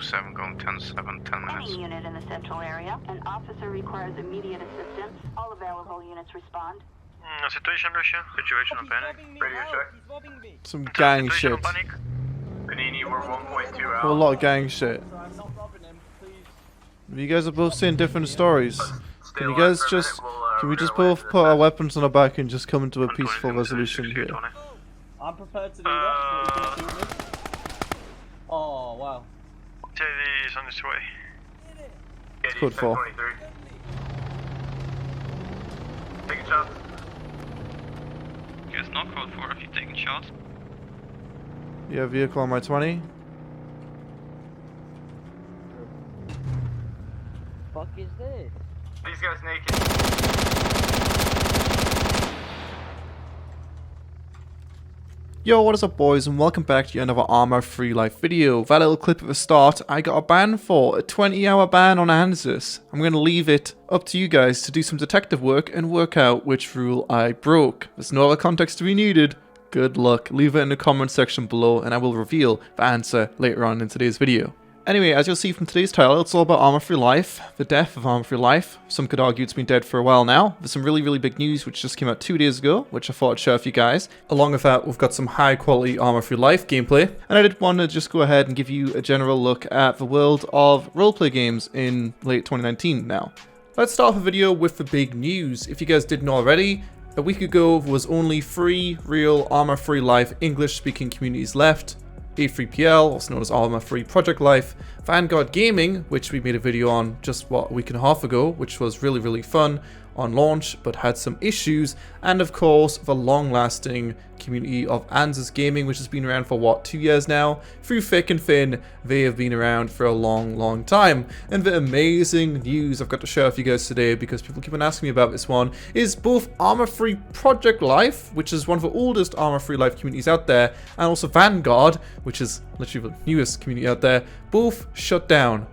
07 going 10-7, 10 minutes. Any unit in the central area. An officer requires immediate assistance. All available units respond. Situation, Russia. Situation on panic. Radio check. Some gang shit. On panic. Panini, we're 1.2 out. A lot of gang shit. You guys are both saying different stories. Can you guys just... Can we just both put our weapons on our back and just come into a peaceful resolution here? I'm prepared to do that. Oh, wow. JD is on his way. Code 4. Taking shots. You guys not code 4 if you're taking shots. Yeah, vehicle on my 20. Fuck is this? These guys naked. Yo, what is up boys, and welcome back to another ArmA Free Life video. That little clip at the start, I got a ban for, a 20-hour ban on ANSYS. I'm going to leave it up to you guys to do some detective work and work out which rule I broke. There's no other context to be needed. Good luck. Leave it in the comment section below and I will reveal the answer later on in today's video. Anyway, as you'll see from today's title, it's all about ArmA Free Life, the death of ArmA Free Life. Some could argue it's been dead for a while now. There's some really big news which just came out 2 days ago, which I thought I'd share with you guys. Along with that, we've got some high quality ArmA Free Life gameplay. And I did want to just go ahead and give you a general look at the world of roleplay games in late 2019 now. Let's start the video with the big news. If you guys didn't already, a week ago there was only 3 real ArmA Free Life English speaking communities left. A3PL, also known as ArmA Free Project Life, Vanguard Gaming, which we made a video on just a week and a half ago, which was really fun on launch but had some issues, and of course the long-lasting community of ANSYS Gaming, which has been around for what, 2 years now? Through thick and thin, they have been around for a long time. And the amazing news I've got to share with you guys today, because people keep on asking me about this one, is both ArmA Free Project Life, which is one of the oldest ArmA Free Life communities out there, and also Vanguard, which is literally the newest community out there, both shut down.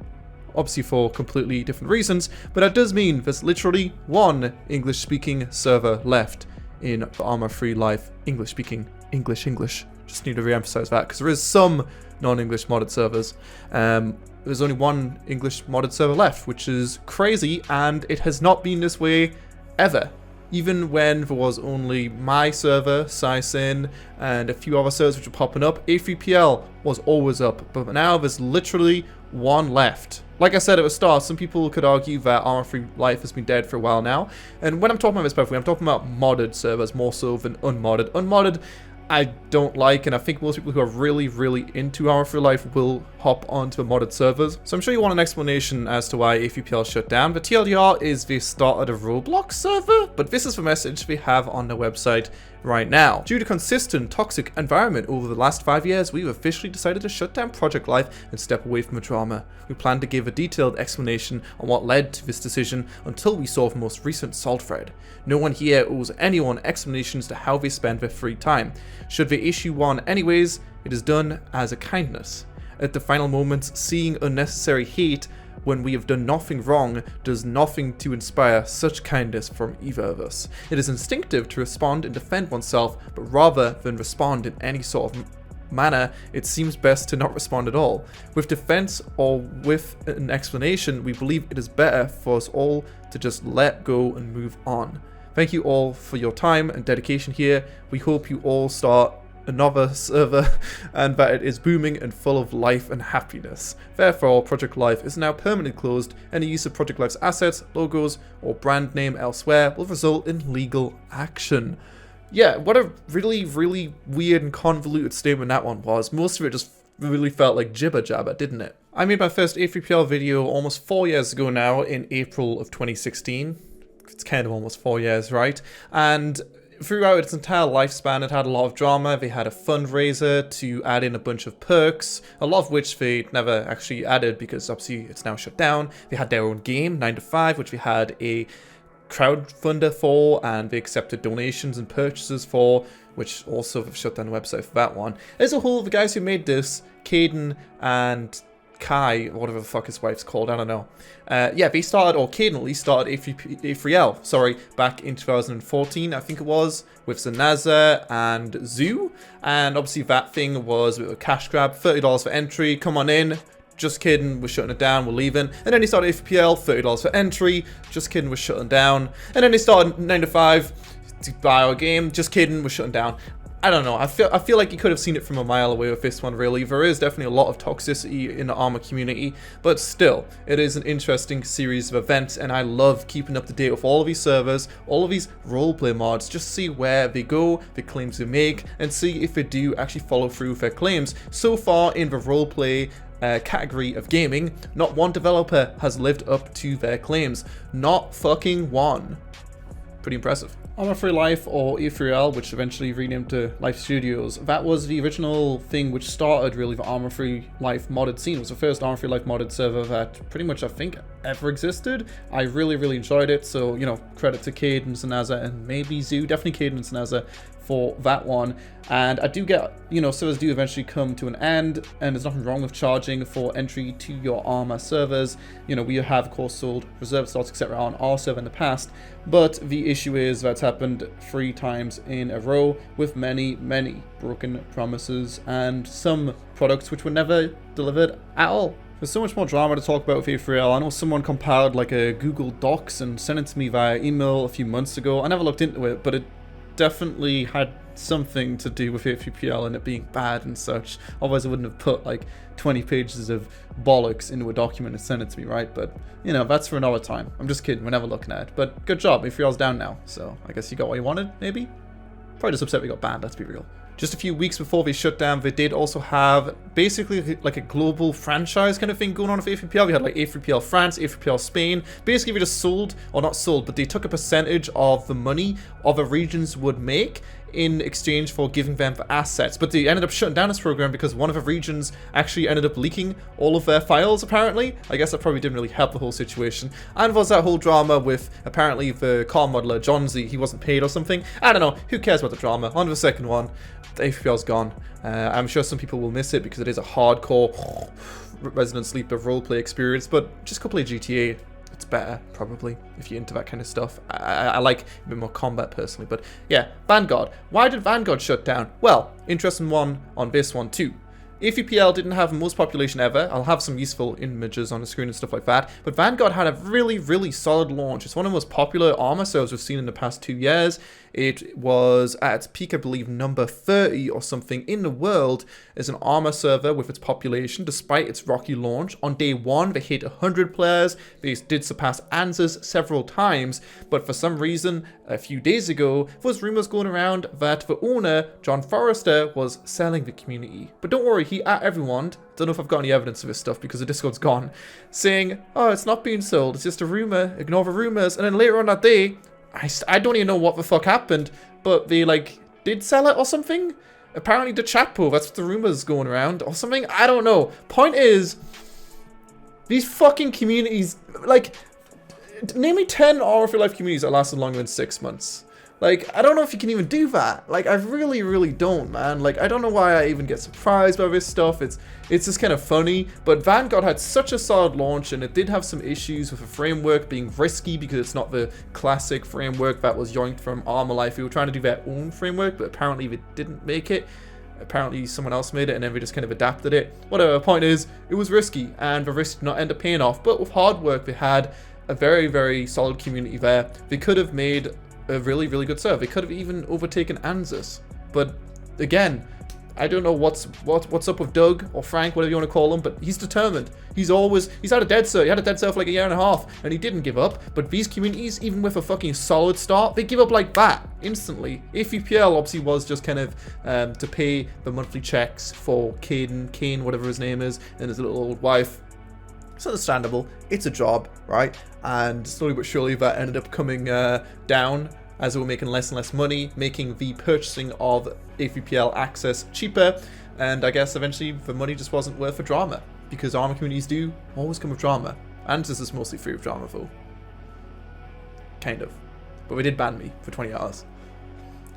Obviously for completely different reasons, but that does mean there's literally one English-speaking server left in the ArmA Free Life English-speaking English. Just need to re-emphasize that, because there is some non-English modded servers. There's only one English modded server left, which is crazy, and it has not been this way ever. Even when there was only my server, PsiSyn, and a few other servers which were popping up, A3PL was always up, but now there's literally one left. Like I said at the start, some people could argue that ArmA Free Life has been dead for a while now, and when I'm talking about this, by the way, I'm talking about modded servers more so than unmodded. Unmodded, I don't like, and I think most people who are really into ArmA Free Life will hop onto the modded servers. So I'm sure you want an explanation as to why A3PL shut down. The TLDR is they started a Roblox server, but this is the message we have on the website right now. Due to consistent toxic environment over the last 5 years, we've officially decided to shut down Project Life and step away from the drama. We plan to give a detailed explanation on what led to this decision until we solve the most recent salt thread. No one here owes anyone explanations to how they spend their free time. Should they issue one anyways, it is done as a kindness. At the final moments, seeing unnecessary hate when we have done nothing wrong does nothing to inspire such kindness from either of us. It is instinctive to respond and defend oneself, but rather than respond in any sort of manner, it seems best to not respond at all. With defense or with an explanation, we believe it is better for us all to just let go and move on. Thank you all for your time and dedication here. We hope you all start another server and that it is booming and full of life and happiness. Therefore, Project Life is now permanently closed. Any use of Project Life's assets, logos, or brand name elsewhere will result in legal action. Yeah, what a really weird and convoluted statement that one was. Most of it just really felt like jibber jabber, didn't it? I made my first A3PL video almost 4 years ago now, in April of 2016. It's kind of almost 4 years, right? And throughout its entire lifespan, it had a lot of drama. They had a fundraiser to add in a bunch of perks, a lot of which they never actually added because obviously it's now shut down. They had their own game, 9 to 5, which we had a crowdfunder for, and they accepted donations and purchases for, which also have shut down the website for that one. As a whole, the guys who made this, Caden and Kai, whatever the fuck his wife's called, I don't know. Yeah, they started, or Caden at least started A3L, sorry, back in 2014, I think it was, with Zanaza and Zoo. And obviously that thing was a cash grab, $30 for entry, come on in, Just kidding, we're shutting it down, we're leaving. And then he started AFPL, $30 for entry. Just kidding, we're shutting down. And then he started 9 to 5 to buy our game. Just kidding, we're shutting down. I don't know. I feel like you could have seen it from a mile away with this one, really. There is definitely a lot of toxicity in the ArmA community, but still, it is an interesting series of events, and I love keeping up to date with all of these servers, all of these roleplay mods, just see where they go, the claims they make, and see if they do actually follow through with their claims. So far in the roleplay category of gaming, not one developer has lived up to their claims. Not fucking one. Pretty impressive. ArmA Free Life, or A3L, which eventually renamed to Life Studios, that was the original thing which started really the ArmA Free Life modded scene. It was the first ArmA Free Life modded server that pretty much I think ever existed. I really enjoyed it, so you know, credit to Cade and Sanaza and maybe Zoo, definitely Cade and Sanaza for that one. And I do get, you know, servers do eventually come to an end, and there's nothing wrong with charging for entry to your ArmA servers. You know, we have of course sold reserve slots etc on our server in the past, but the issue is that's happened 3 times in a row with many broken promises and some products which were never delivered at all. There's so much more drama to talk about with A3L. I know someone compiled like a Google Docs and sent it to me via email a few months ago. I never looked into it, but it definitely had something to do with AFPL and it being bad and such. Otherwise I wouldn't have put like 20 pages of bollocks into a document and sent it to me, right? But you know, that's for another time. I'm just kidding, we're never looking at it. But good job, AFPL's down now, so I guess you got what you wanted, maybe? Probably just upset we got banned, let's be real. Just a few weeks before they shut down, they did also have basically like a global franchise kind of thing going on with AFPL. We had like AFPL France, AFPL Spain. Basically, they just sold, or not sold, but they took a percentage of the money other regions would make in exchange for giving them the assets. But they ended up shutting down this program because one of the regions actually ended up leaking all of their files, apparently. I guess that probably didn't really help the whole situation. And there was that whole drama with apparently the car modeler, John Z, he wasn't paid or something. I don't know, who cares about the drama? On to the second one. The AFPL's gone. I'm sure some people will miss it because it is a hardcore Resident Sleeper roleplay experience, but just go play GTA. It's better, probably, if you're into that kind of stuff. I like a bit more combat personally, but yeah, Vanguard. Why did Vanguard shut down? Well, interesting one on this one too. AFPL didn't have the most population ever. I'll have some useful images on the screen and stuff like that. But Vanguard had a really solid launch. It's one of the most popular ArmA servers we've seen in the past 2 years. It was at its peak, I believe, number 30 or something in the world as an ArmA server with its population, despite its rocky launch. On day 1, they hit 100 players. They did surpass ANZA's several times, but for some reason, a few days ago, there was rumors going around that the owner, John Forrester, was selling the community. But don't worry, he at everyone, don't know if I've got any evidence of this stuff because the Discord's gone, saying, oh, it's not being sold, it's just a rumor, ignore the rumors. And then later on that day, I don't even know what the fuck happened, but they like did sell it or something. Apparently the chat pool, that's what the rumors going around or something. I don't know. Point is, these fucking communities, like, name me 10 ArmA Free Life communities that lasted longer than 6 months. Like, I don't know if you can even do that. Like, I really don't, man. Like, I don't know why I even get surprised by this stuff. It's just kind of funny. But Vanguard had such a solid launch, and it did have some issues with the framework being risky because it's not the classic framework that was yoinked from ArmA Life. They were trying to do their own framework, but apparently they didn't make it. Apparently someone else made it, and then they just kind of adapted it. Whatever, the point is, it was risky, and the risk did not end up paying off. But with hard work, they had a very solid community there. They could have made a really good serve. They could have even overtaken ANZUS. But again, I don't know what's up with Doug or Frank, whatever you want to call him, but he's determined. He's had a dead serve. He had a dead serve for like 1.5 years, and he didn't give up. But these communities, even with a fucking solid start, they give up like that instantly. AFPL obviously was just kind of to pay the monthly checks for Kane, whatever his name is, and his little old wife. It's understandable. It's a job, right? And slowly but surely that ended up coming down as they were making less and less money, making the purchasing of AFPL access cheaper. And I guess eventually the money just wasn't worth the drama, because ArmA communities do always come with drama. And this is mostly free of drama though. Kind of. But they did ban me for 20 hours.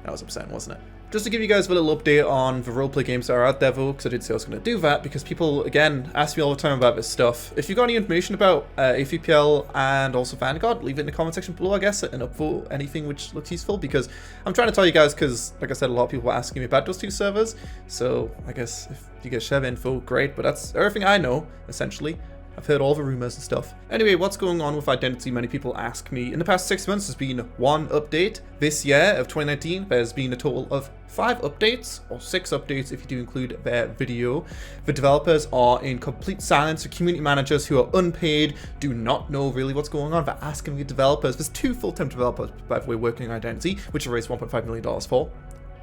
That was upsetting, wasn't it? Just to give you guys a little update on the roleplay games that are out there, though, because I did say I was going to do that, because people, again, ask me all the time about this stuff. If you've got any information about AVPL and also Vanguard, leave it in the comment section below, I guess, and upvote anything which looks useful, because I'm trying to tell you guys, because, like I said, a lot of people were asking me about those two servers, so I guess if you guys share the info, great, but that's everything I know, essentially. I've heard all the rumors and stuff. Anyway, what's going on with Identity? Many people ask me. In the past 6 months, there's been one update. This year of 2019, there's been a total of 5 updates, or 6 updates if you do include their video. The developers are in complete silence. The community managers who are unpaid do not know really what's going on. They're asking the developers. There's 2 full-time developers, by the way, working on Identity, which I raised $1.5 million for.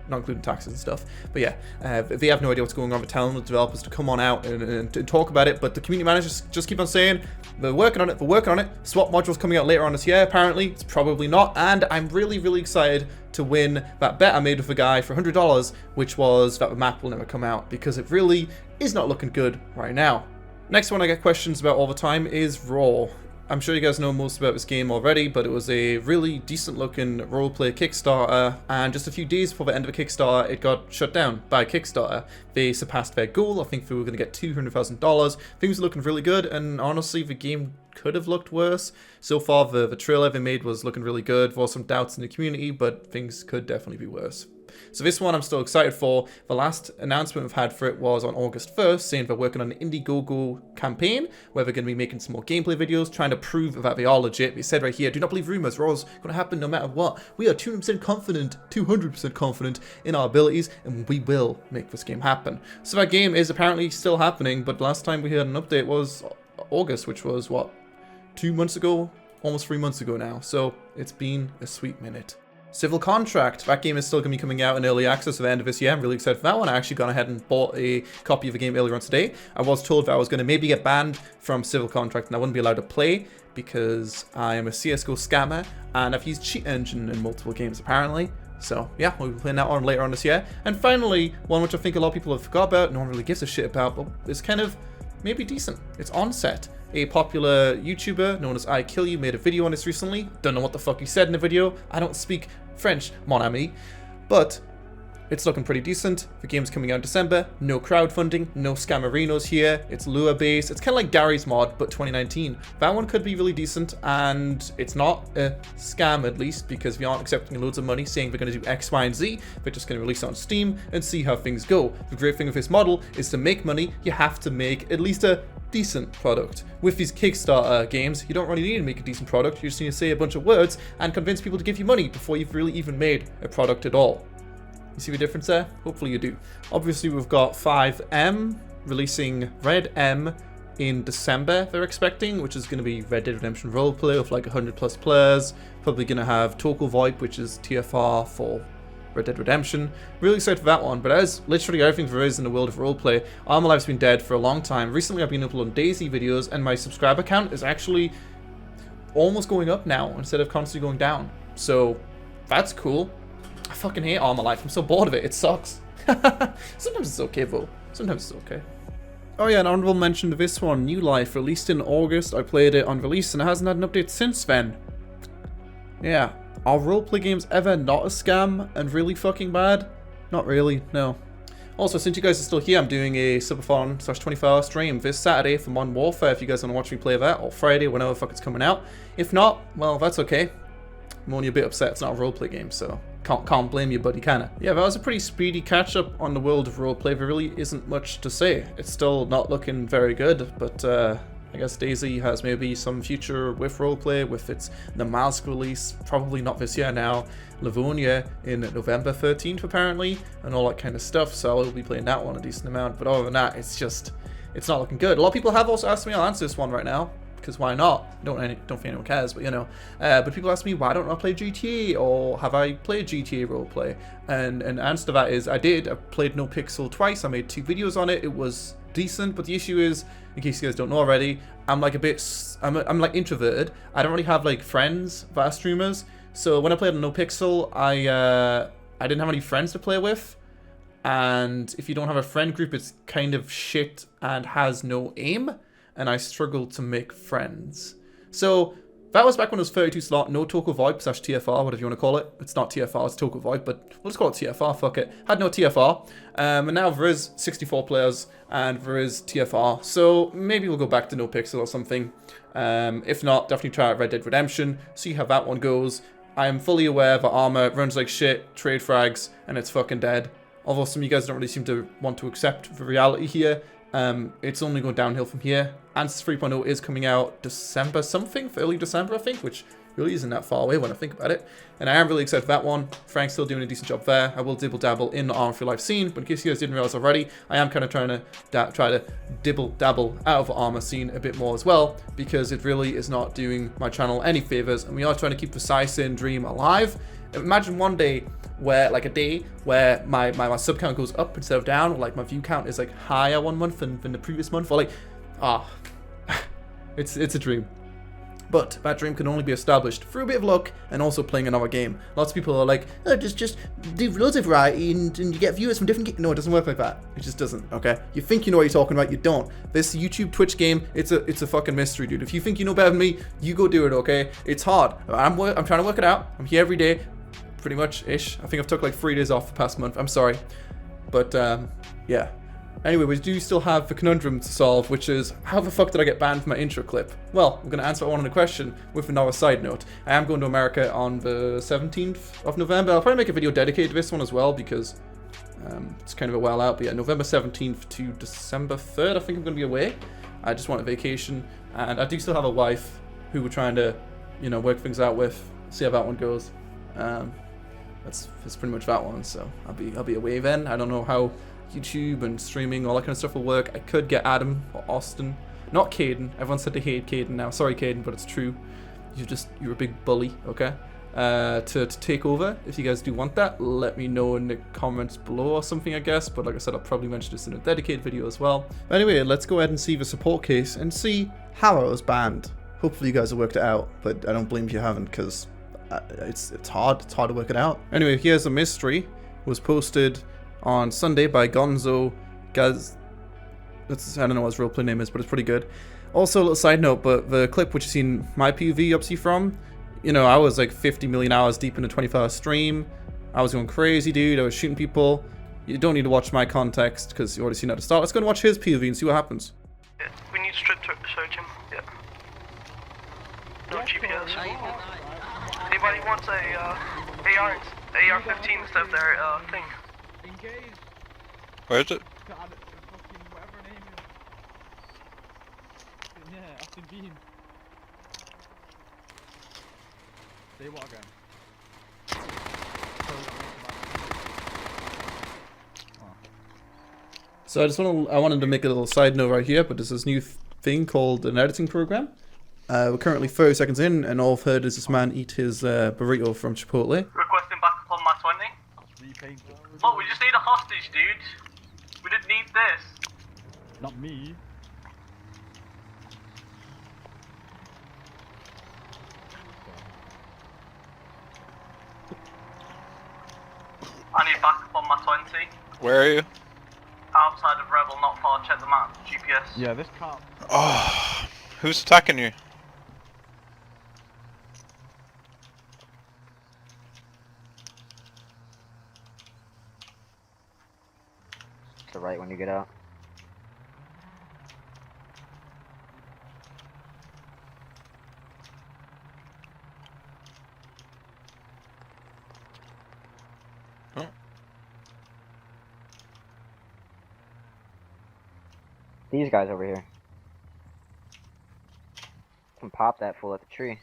Not including taxes and stuff, but yeah, they have no idea what's going on. They're telling the developers to come on out and talk about it, but the community managers just keep on saying they're working on it, Swap module's coming out later on this year, apparently. It's probably not, and I'm really, really excited to win that bet I made with a guy for $100, which was that the map will never come out, because it really is not looking good right now. Next one I get questions about all the time is Raw. I'm sure you guys know most about this game already, but it was a really decent looking roleplay Kickstarter, and just a few days before the end of the Kickstarter, it got shut down by Kickstarter. They surpassed their goal. I think they were going to get $200,000. Things were looking really good, and honestly, the game could have looked worse. So far, the trailer they made was looking really good. There were some doubts in the community, but things could definitely be worse. So this one I'm still excited for. The last announcement we've had for it was on August 1st, saying they're working on an Indiegogo campaign where they're going to be making some more gameplay videos, trying to prove that they are legit. They said right here, do not believe rumors, Raw's going to happen no matter what. We are 200% confident in our abilities, and we will make this game happen. So that game is apparently still happening, but last time we had an update was August, which was, what, 2 months ago? Almost 3 months ago now. So it's been a sweet minute. Civil Contract. That game is still going to be coming out in early access at the end of this year. I'm really excited for that one. I actually gone ahead and bought a copy of the game earlier on today. I was told that I was going to maybe get banned from Civil Contract and I wouldn't be allowed to play because I am a CSGO scammer and I've used cheat engine in multiple games apparently. So yeah, we'll be playing that one later on this year. And finally, one which I think a lot of people have forgot about, no one really gives a shit about, but it's kind of maybe decent. It's Onset. A popular YouTuber known as I Kill You made a video on this recently. Don't know what the fuck he said in the video. I don't speak French, mon ami. But it's looking pretty decent. The game's coming out in December. No crowdfunding, no scammerinos here. It's lure based. It's kind of like Gary's mod, but 2019. That one could be really decent, and it's not a scam at least, because we aren't accepting loads of money saying we're going to do X, Y, and Z. We're just going to release it on Steam and see how things go. The great thing with this model is to make money, you have to make at least a decent product. With these Kickstarter games, you don't really need to make a decent product. You just need to say a bunch of words and convince people to give you money before you've really even made a product at all. You see the difference there? Hopefully you do. Obviously, we've got 5M releasing Red M in December, they're expecting, which is going to be Red Dead Redemption Roleplay with like 100 plus players. Probably going to have Total VoIP, which is TFR for Red Dead Redemption. Really excited for that one, but as literally everything there is in the world of roleplay, ArmA Life's been dead for a long time. Recently I've been uploading Daisy videos and my subscriber count is actually almost going up now instead of constantly going down. So that's cool. I fucking hate ArmA Life. I'm so bored of it. It sucks. Sometimes it's okay though. Sometimes it's okay. Oh yeah, an honorable mention to this one, New Life, released in August. I played it on release and it hasn't had an update since then. Yeah. Are roleplay games ever not a scam and really fucking bad? Not really, no. Also, since you guys are still here, I'm doing a Subathon / 24-hour stream this Saturday for Modern Warfare if you guys want to watch me play that, or Friday, whenever the fuck it's coming out. If not, well, that's okay. I'm only a bit upset it's not a roleplay game, so can't blame you, buddy, can I? Yeah, that was a pretty speedy catch-up on the world of roleplay. There really isn't much to say. It's still not looking very good, but I guess Daisy has maybe some future with roleplay, with its Namask release, probably not this year now, Livonia in November 13th apparently, and all that kind of stuff, so I will be playing that one a decent amount, but other than that, it's not looking good. A lot of people have also asked me, I'll answer this one right now, because why not? Don't think anyone cares, but you know. But people ask me, why don't I play GTA, or have I played GTA roleplay? And the answer to that is, I did. I played No Pixel twice, I made 2 videos on it, it was decent, but the issue is, in case you guys don't know already, I'm like I'm like introverted. I don't really have like friends that are streamers. So when I played on No Pixel, I didn't have any friends to play with. And if you don't have a friend group, it's kind of shit and has no aim. And I struggle to make friends. So that was back when it was 32 slot, no Toco Void / TFR, whatever you want to call it. It's not TFR, it's Toco Void, but we'll just call it TFR, fuck it. Had no TFR, and now there is 64 players, and there is TFR, so maybe we'll go back to no pixel or something. If not, definitely try out Red Dead Redemption, see how that one goes. I am fully aware that ArmA runs like shit, trade frags, and it's fucking dead. Although some of you guys don't really seem to want to accept the reality here. It's only going downhill from here. Answers 3.0 is coming out December something, early December I think, which really isn't that far away when I think about it. And I am really excited for that one. Frank's still doing a decent job there. I will dibble dabble in the ArmA Free Life scene, but in case you guys didn't realize already, I am kind of trying to try to dibble dabble out of the ArmA scene a bit more as well, because it really is not doing my channel any favors, and we are trying to keep the PsiSyn dream alive. Imagine one day where, like a day where my sub count goes up instead of down, or like my view count is like higher one month than the previous month, or like, it's a dream. But that dream can only be established through a bit of luck and also playing another game. Lots of people are like, oh, just do loads of variety and you get viewers from different games. No, it doesn't work like that. It just doesn't, okay? You think you know what you're talking about, you don't. This YouTube Twitch game, it's a fucking mystery, dude. If you think you know better than me, you go do it, okay? It's hard. I'm trying to work it out. I'm here every day, pretty much-ish. I think I've took like 3 days off the past month. I'm sorry. But, yeah. Anyway, we do still have the conundrum to solve, which is, how the fuck did I get banned from my intro clip? Well, I'm going to answer that one in a question with another side note. I am going to America on the 17th of November. I'll probably make a video dedicated to this one as well, because it's kind of a while out. But yeah, November 17th to December 3rd, I think I'm going to be away. I just want a vacation, and I do still have a wife who we're trying to, you know, work things out with, see how that one goes. That's pretty much that one, so I'll be away then. I don't know how YouTube and streaming, all that kind of stuff will work. I could get Adam or Austin, not Caden. Everyone said they hate Caden now. Sorry, Caden, but it's true. You're a big bully, okay? To take over. If you guys do want that, let me know in the comments below or something, I guess. But like I said, I'll probably mention this in a dedicated video as well. But anyway, let's go ahead and see the support case and see how I was banned. Hopefully you guys have worked it out, but I don't blame if you haven't, because it's hard. It's hard to work it out. Anyway, here's a mystery. It was posted on Sunday by Gonzo Gaz. I don't know what his roleplay name is, but it's pretty good. Also, a little side note, but the clip which you've seen my POV obviously from, you know, I was like 50 million hours deep in a 24-hour stream. I was going crazy, dude. I was shooting people. You don't need to watch my context because you already seen that at the start. Let's go and watch his POV and see what happens. Yeah, we need strip search him. Yeah. No GPS. Anybody wants a AR-15 instead of their thing? Where is it? God, fucking whatever name is. Yeah, Austin Bean. Say what again? So I wanted to make a little side note right here, but there's this new thing called an editing program. We're currently 30 seconds in, and all I've heard is this man eat his burrito from Chipotle. Requesting backup on my 20. Look, we just need a hostage, dude. We didn't need this. Not me. I need backup on my 20. Where are you? Outside of Rebel, not far. Check the map. GPS. Yeah, this cop. Oh, who's attacking you? To the right when you get out. Huh? These guys over here. Can pop that fool at the tree.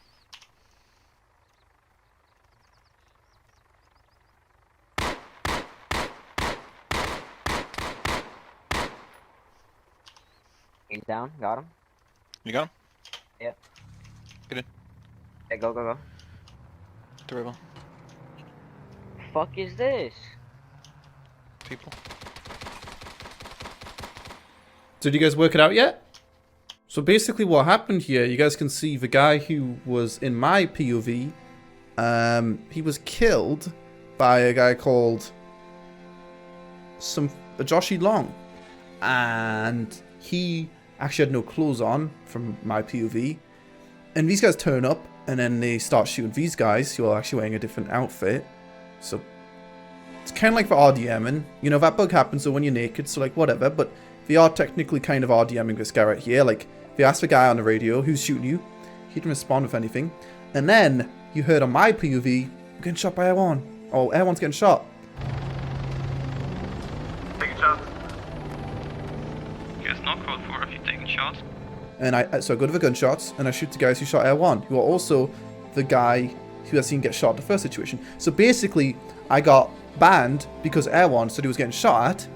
He's down, got him. You got him? Yep. Get in. Yeah, go. The river. Fuck is this? People. So did you guys work it out yet? So basically what happened here, you guys can see the guy who was in my POV, he was killed by a guy called Joshy Long. And he actually had no clothes on from my POV. And these guys turn up, and then they start shooting these guys who are actually wearing a different outfit. So it's kind of like for RDMing. You know, that bug happens so when you're naked, so like whatever. But they are technically kind of RDMing this guy right here. Like, they asked the guy on the radio who's shooting you. He didn't respond with anything. And then you heard on my POV, I'm getting shot by Air1. Oh, Air1's getting shot. Taking shots. Here's knock code 4 if you're taking shots. And so I go to the gunshots, and I shoot the guys who shot Air1, who are also the guy who I seen get shot in the first situation. So basically, I got banned because Air1 said he was getting shot at,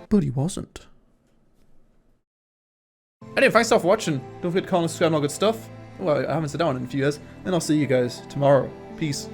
but he wasn't. Anyway, thanks for watching. Don't forget to comment, subscribe, and all good stuff. Well, I haven't sat down in a few years, and I'll see you guys tomorrow. Peace.